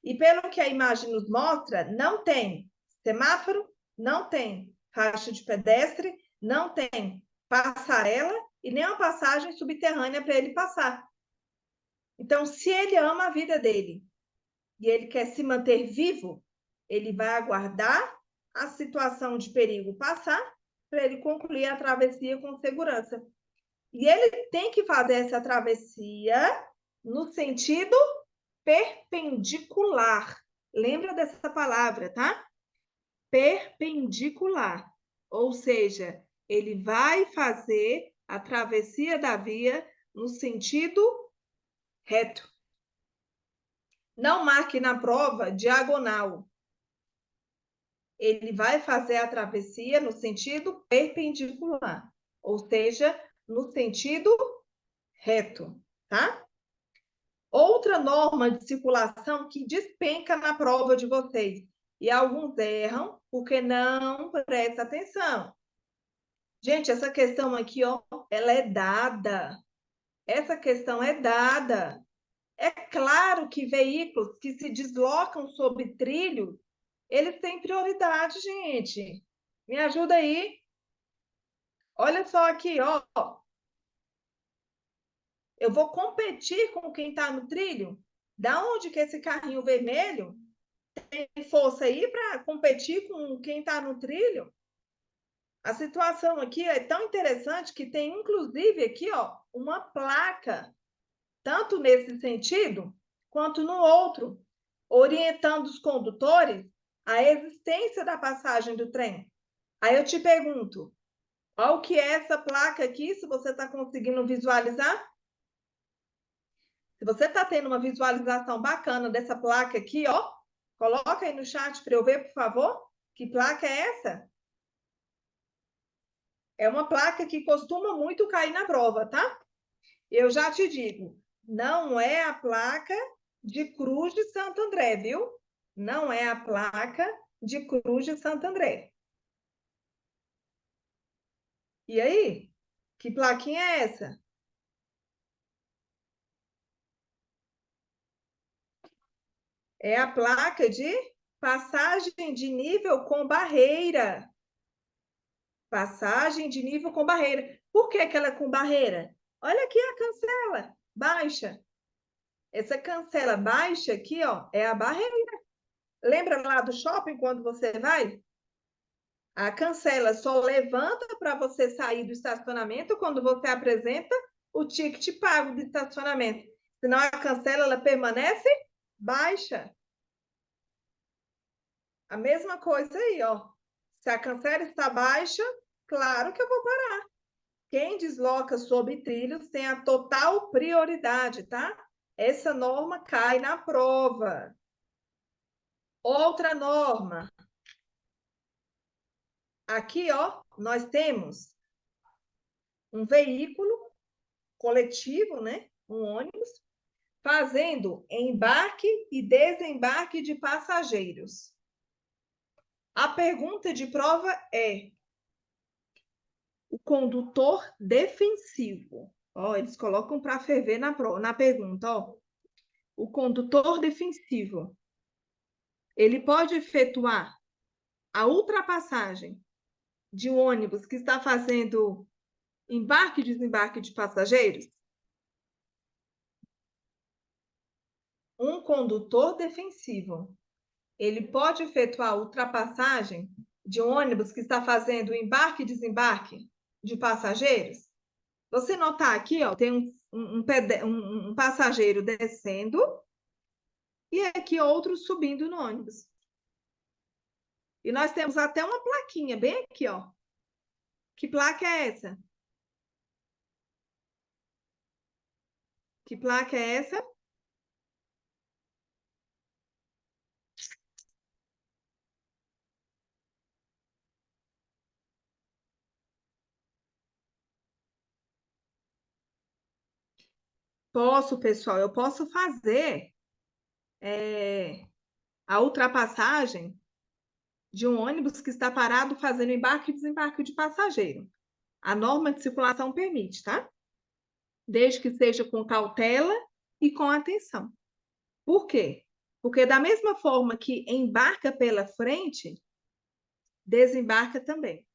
E pelo que a imagem nos mostra, não tem semáforo, não tem faixa de pedestre, não tem passarela e nem uma passagem subterrânea para ele passar. Então, se ele ama a vida dele e ele quer se manter vivo, ele vai aguardar a situação de perigo passar para ele concluir a travessia com segurança. E ele tem que fazer essa travessia no sentido perpendicular. Lembra dessa palavra, tá? Perpendicular. Ou seja, ele vai fazer a travessia da via no sentido reto. Não marque na prova diagonal. Ele vai fazer a travessia no sentido perpendicular, ou seja, no sentido reto, tá? Outra norma de circulação que despenca na prova de vocês, e alguns erram porque não prestam atenção. Gente, essa questão aqui, ó, ela é dada. Essa questão é dada. É claro que veículos que se deslocam sobre trilhos, eles têm prioridade, gente. Me ajuda aí. Olha só aqui, ó. Eu vou competir com quem está no trilho? Da onde que esse carrinho vermelho tem força aí para competir com quem está no trilho? A situação aqui é tão interessante que tem, inclusive, aqui, ó, uma placa, tanto nesse sentido quanto no outro, orientando os condutores à existência da passagem do trem. Aí eu te pergunto, qual que é essa placa aqui, se você está conseguindo visualizar? Se você está tendo uma visualização bacana dessa placa aqui, ó, coloca aí no chat para eu ver, por favor. Que placa é essa? É uma placa que costuma muito cair na prova, tá? Eu já te digo, não é a placa de Cruz de Santo André, viu? Não é a placa de Cruz de Santo André. E aí? Que plaquinha é essa? É a placa de passagem de nível com barreira. Passagem de nível com barreira. Por que que ela é com barreira? Olha aqui a cancela baixa. Essa cancela baixa aqui, ó, é a barreira. Lembra lá do shopping quando você vai? A cancela só levanta para você sair do estacionamento quando você apresenta o ticket pago do estacionamento. Senão a cancela ela permanece baixa. A mesma coisa aí, ó. Se a cancela está baixa, claro que eu vou parar. Quem desloca sobre trilhos tem a total prioridade, tá? Essa norma cai na prova. Outra norma. Aqui, ó, nós temos um veículo coletivo, né? Um ônibus, fazendo embarque e desembarque de passageiros. A pergunta de prova é: o condutor defensivo. Ó, eles colocam para ferver na pergunta, ó. O condutor defensivo, ele pode efetuar a ultrapassagem de um ônibus que está fazendo embarque e desembarque de passageiros? Um condutor defensivo, ele pode efetuar a ultrapassagem de um ônibus que está fazendo embarque e desembarque de passageiros? Você notar aqui, ó, tem um passageiro descendo e aqui outro subindo no ônibus. E nós temos até uma plaquinha bem aqui, ó. Que placa é essa? Que placa é essa? Posso, pessoal, eu posso fazer a ultrapassagem de um ônibus que está parado fazendo embarque e desembarque de passageiro. A norma de circulação permite, tá? Desde que seja com cautela e com atenção. Por quê? Porque da mesma forma que embarca pela frente, desembarca também.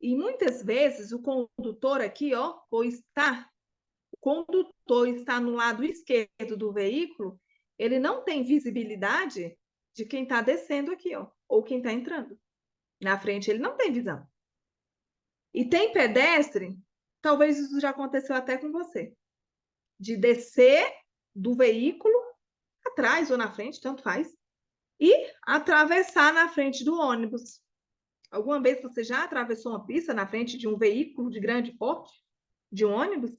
E muitas vezes o condutor aqui, ó, o condutor está no lado esquerdo do veículo, ele não tem visibilidade de quem está descendo aqui, ó, ou quem está entrando. Na frente ele não tem visão. E tem pedestre, talvez isso já aconteceu até com você, de descer do veículo atrás ou na frente, tanto faz, e atravessar na frente do ônibus. Alguma vez você já atravessou uma pista na frente de um veículo de grande porte, de um ônibus?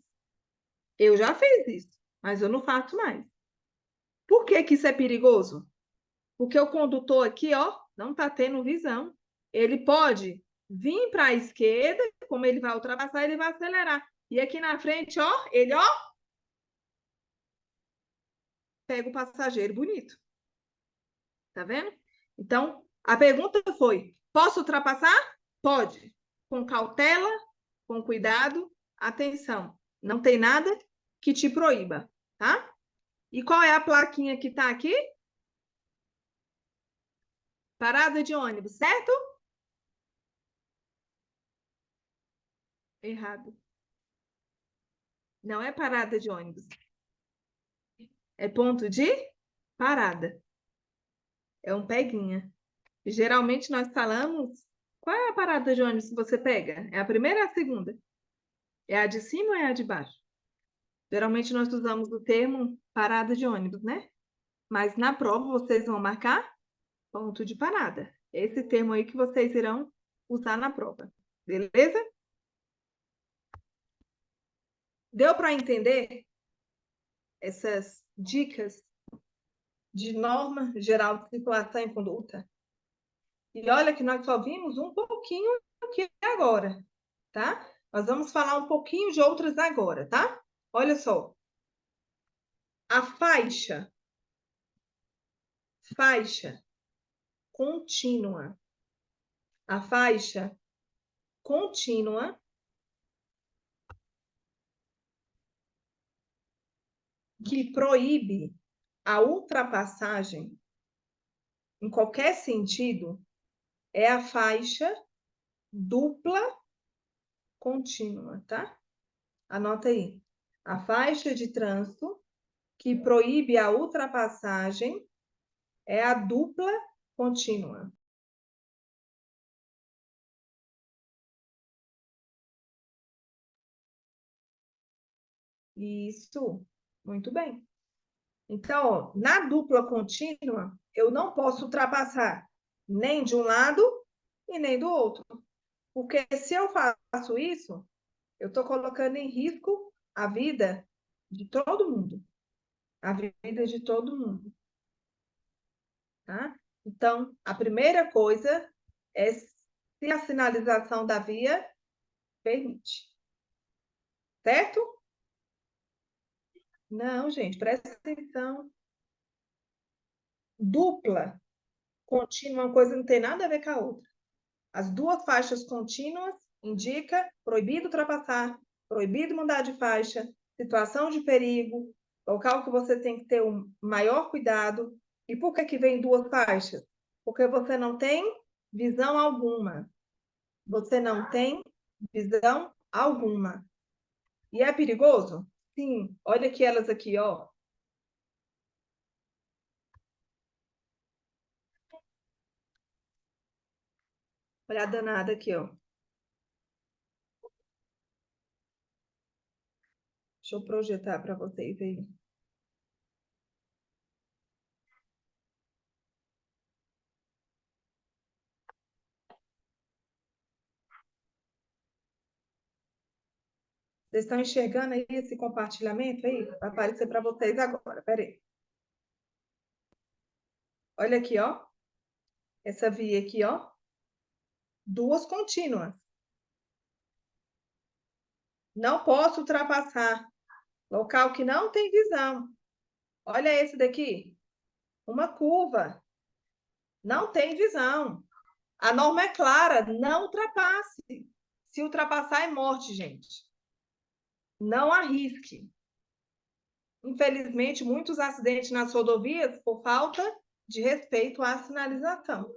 Eu já fiz isso, mas eu não faço mais. Por que que isso é perigoso? Porque o condutor aqui, ó, não está tendo visão. Ele pode vir para a esquerda, como ele vai ultrapassar, ele vai acelerar. E aqui na frente, ó, ele, ó, pega o passageiro bonito. Tá vendo? Então, a pergunta foi: posso ultrapassar? Pode. Com cautela, com cuidado, atenção. Não tem nada que te proíba, tá? E qual é a plaquinha que tá aqui? Parada de ônibus, certo? Errado. Não é parada de ônibus. É ponto de parada. É um peguinha. Geralmente nós falamos, qual é a parada de ônibus que você pega? É a primeira ou a segunda? É a de cima ou é a de baixo? Geralmente nós usamos o termo parada de ônibus, né? Mas na prova vocês vão marcar ponto de parada. Esse termo aí que vocês irão usar na prova. Beleza? Deu para entender essas dicas de norma geral de circulação e conduta? E olha que nós só vimos um pouquinho aqui agora, tá? Nós vamos falar um pouquinho de outras agora, tá? Olha só. A faixa contínua. A faixa contínua que proíbe a ultrapassagem em qualquer sentido é a faixa dupla contínua, tá? Anota aí. A faixa de trânsito que proíbe a ultrapassagem é a dupla contínua. Isso, muito bem. Então, ó, na dupla contínua, eu não posso ultrapassar nem de um lado e nem do outro. Porque se eu faço isso, eu estou colocando em risco a vida de todo mundo. A vida de todo mundo. Tá? Então, a primeira coisa é se a sinalização da via permite. Certo? Não, gente, presta atenção. Dupla contínua, uma coisa não tem nada a ver com a outra. As duas faixas contínuas indica proibido ultrapassar, proibido mudar de faixa, situação de perigo, local que você tem que ter o maior cuidado. E por que vem duas faixas? Porque você não tem visão alguma. Você não tem visão alguma. E é perigoso? Sim. Olha aqui elas aqui, ó. Olha a danada aqui, ó. Deixa eu projetar para vocês aí. Vocês estão enxergando aí esse compartilhamento aí? Vai aparecer para vocês agora. Peraí. Olha aqui, ó. Essa via aqui, ó. Duas contínuas. Não posso ultrapassar. Local que não tem visão. Olha esse daqui. Uma curva. Não tem visão. A norma é clara. Não ultrapasse. Se ultrapassar é morte, gente. Não arrisque. Infelizmente, muitos acidentes nas rodovias por falta de respeito à sinalização.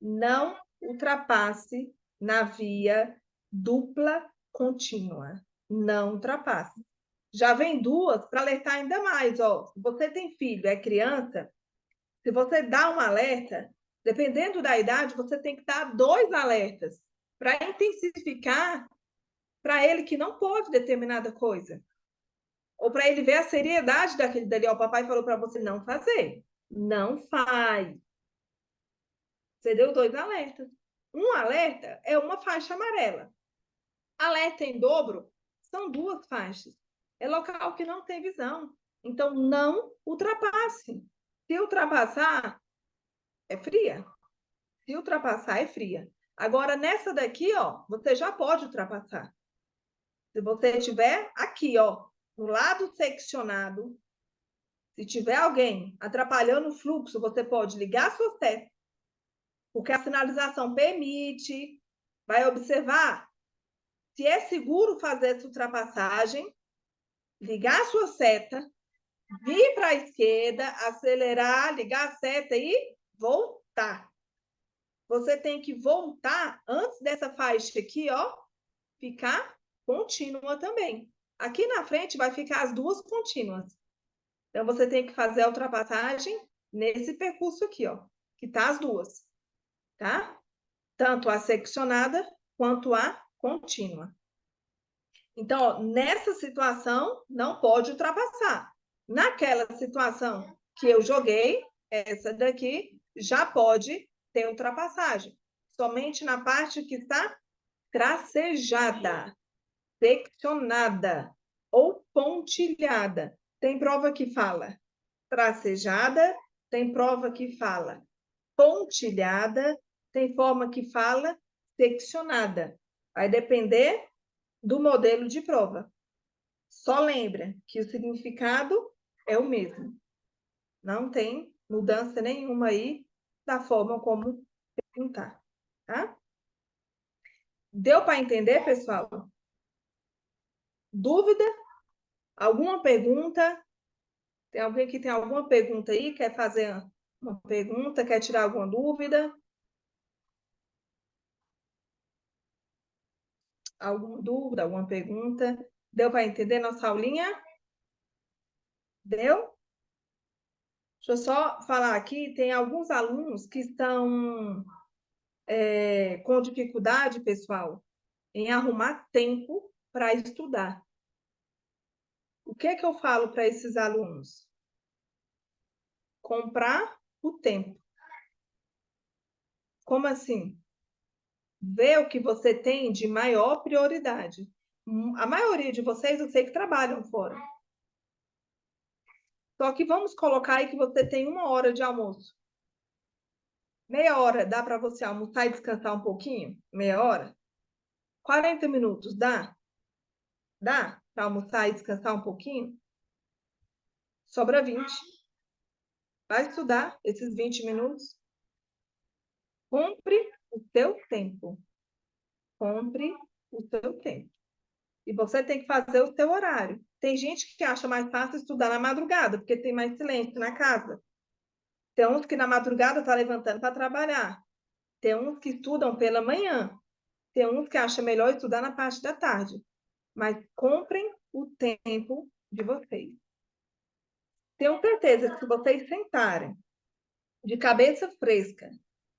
Não ultrapasse na via dupla contínua. Não ultrapasse. Já vem duas para alertar ainda mais. Ó. Se você tem filho, é criança, se você dá um alerta, dependendo da idade, você tem que dar dois alertas para intensificar para ele que não pode determinada coisa. Ou para ele ver a seriedade daquele dali. Ó, o papai falou para você não fazer. Não faz. Você deu dois alertas. Um alerta é uma faixa amarela. Alerta em dobro são duas faixas. É local que não tem visão. Então, não ultrapasse. Se ultrapassar, é fria. Se ultrapassar, é fria. Agora, nessa daqui, ó, você já pode ultrapassar. Se você estiver aqui, ó, no lado seccionado, se tiver alguém atrapalhando o fluxo, você pode ligar a sua seta, porque a sinalização permite, vai observar se é seguro fazer essa ultrapassagem, ligar a sua seta, vir para a esquerda, acelerar, ligar a seta e voltar. Você tem que voltar antes dessa faixa aqui, ó, ficar contínua também. Aqui na frente vai ficar as duas contínuas. Então, você tem que fazer a ultrapassagem nesse percurso aqui, ó. que tá as duas, tá? Tanto a seccionada quanto a contínua. Então, ó, nessa situação, não pode ultrapassar. Naquela situação que eu joguei, essa daqui já pode ter ultrapassagem. Somente na parte que está tracejada, seccionada ou pontilhada. Tem prova que fala tracejada, tem prova que fala pontilhada, tem forma que fala seccionada. Vai depender do modelo de prova. Só lembra que o significado é o mesmo. Não tem mudança nenhuma aí da forma como perguntar, tá? Deu para entender, pessoal? Dúvida? Alguma pergunta? Tem alguém que tem alguma pergunta aí? Quer fazer uma pergunta? Quer tirar alguma dúvida? Alguma dúvida, alguma pergunta? Deu para entender nossa aulinha? Deu? Deixa eu só falar aqui, tem alguns alunos que estão com dificuldade, pessoal, em arrumar tempo para estudar. O que é que eu falo para esses alunos? Comprar o tempo. Como assim? Ver o que você tem de maior prioridade. A maioria de vocês, eu sei que trabalham fora. Só que vamos colocar aí que você tem 1 hora de almoço. Meia hora dá para você almoçar e descansar um pouquinho? Meia hora? 40 minutos dá? Dá para almoçar e descansar um pouquinho? Sobra 20. Vai estudar esses 20 minutos. Compre o seu tempo. Compre o seu tempo. E você tem que fazer o seu horário. Tem gente que acha mais fácil estudar na madrugada, porque tem mais silêncio na casa. Tem uns que na madrugada tá levantando para trabalhar. Tem uns que estudam pela manhã. Tem uns que acham melhor estudar na parte da tarde. Mas comprem o tempo de vocês. Tenho certeza que se vocês sentarem de cabeça fresca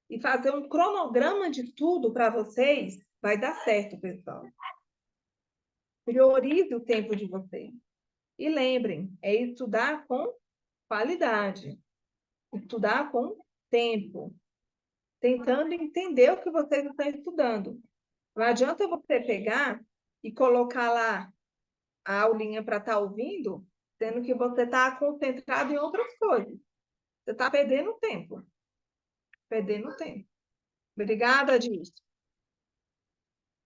e fazer um cronograma de estudo para vocês, vai dar certo, pessoal. Priorize o tempo de vocês. E lembrem, é estudar com qualidade. Estudar com tempo. Tentando entender o que vocês estão estudando. Não adianta você pegar e colocar lá a aulinha para estar ouvindo, sendo que você está concentrado em outras coisas. Você está perdendo tempo. Perdendo tempo. Obrigada, Adilson.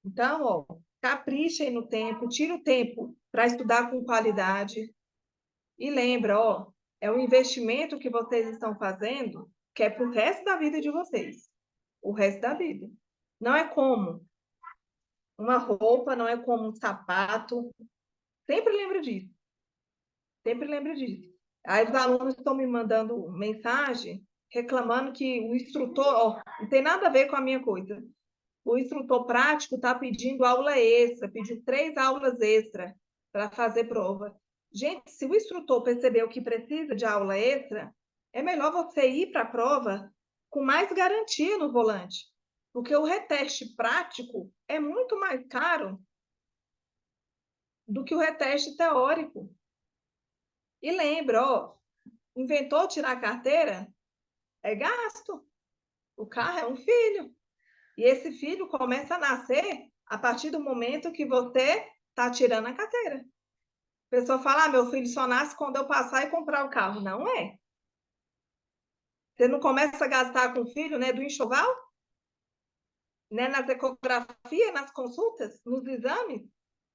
Então, ó, caprichem no tempo, tira o tempo para estudar com qualidade. E lembra, ó, é um investimento que vocês estão fazendo que é para o resto da vida de vocês. O resto da vida. Não é como uma roupa, não é como um sapato. Sempre lembra disso. Sempre lembra disso. Aí os alunos estão me mandando mensagem reclamando que o instrutor, ó, não tem nada a ver com a minha coisa. O instrutor prático está pedindo aula extra, pediu 3 aulas extra para fazer prova. Gente, se o instrutor percebeu que precisa de aula extra, é melhor você ir para a prova com mais garantia no volante, porque o reteste prático é muito mais caro do que o reteste teórico. E lembra, ó, inventou tirar a carteira? É gasto. O carro é um filho. E esse filho começa a nascer a partir do momento que você está tirando a carteira. A pessoa fala, meu filho só nasce quando eu passar e comprar o carro. Não é. Você não começa a gastar com o filho, né, do enxoval? Né, nas ecografias, nas consultas, nos exames?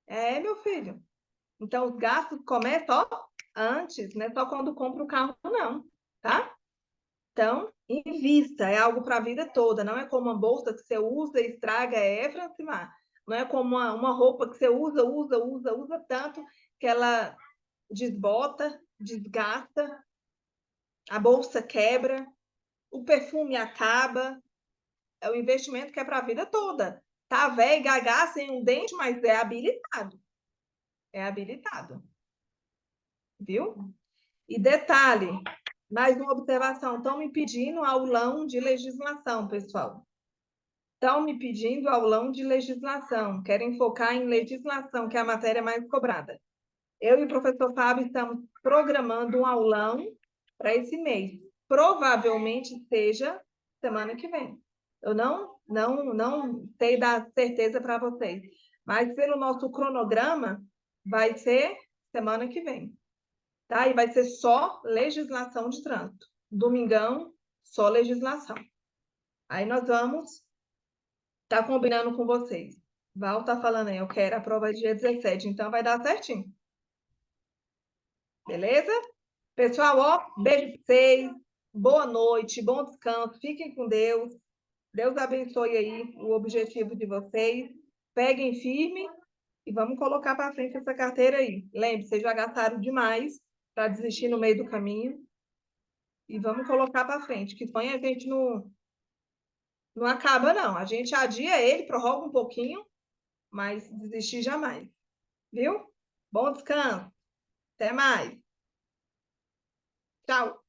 É, meu filho. Então, os gastos começam, ó, antes, não é só quando compra o carro, não. Tá? Então, invista, é algo para a vida toda, não é como uma bolsa que você usa e estraga, Francimar. Não é como uma roupa que você usa tanto que ela desbota, desgasta, a bolsa quebra, o perfume acaba, é o investimento que é para a vida toda. Tá velho, gaga, sem um dente, mas é habilitado. É habilitado. Viu? E detalhe, Mais uma observação. Estão me pedindo aulão de legislação, pessoal. Estão me pedindo aulão de legislação. Querem focar em legislação, que é a matéria mais cobrada. Eu e o professor Fábio estamos programando um aulão para esse mês. Provavelmente seja semana que vem. Eu não sei dar certeza para vocês, mas pelo nosso cronograma vai ser semana que vem, tá? E vai ser só legislação de trânsito. Domingão, só legislação. Aí nós vamos estar combinando com vocês. Val tá falando aí, eu quero a prova dia 17, então vai dar certinho. Beleza? Pessoal, ó, beijo para vocês. Boa noite, bom descanso. Fiquem com Deus. Deus abençoe aí o objetivo de vocês. Peguem firme e vamos colocar para frente essa carteira aí. Lembre, vocês já gastaram demais para desistir no meio do caminho. E vamos colocar para frente, que sonho a gente não acaba, não. A gente adia ele, prorroga um pouquinho, mas desistir jamais. Viu? Bom descanso. Até mais. Tchau.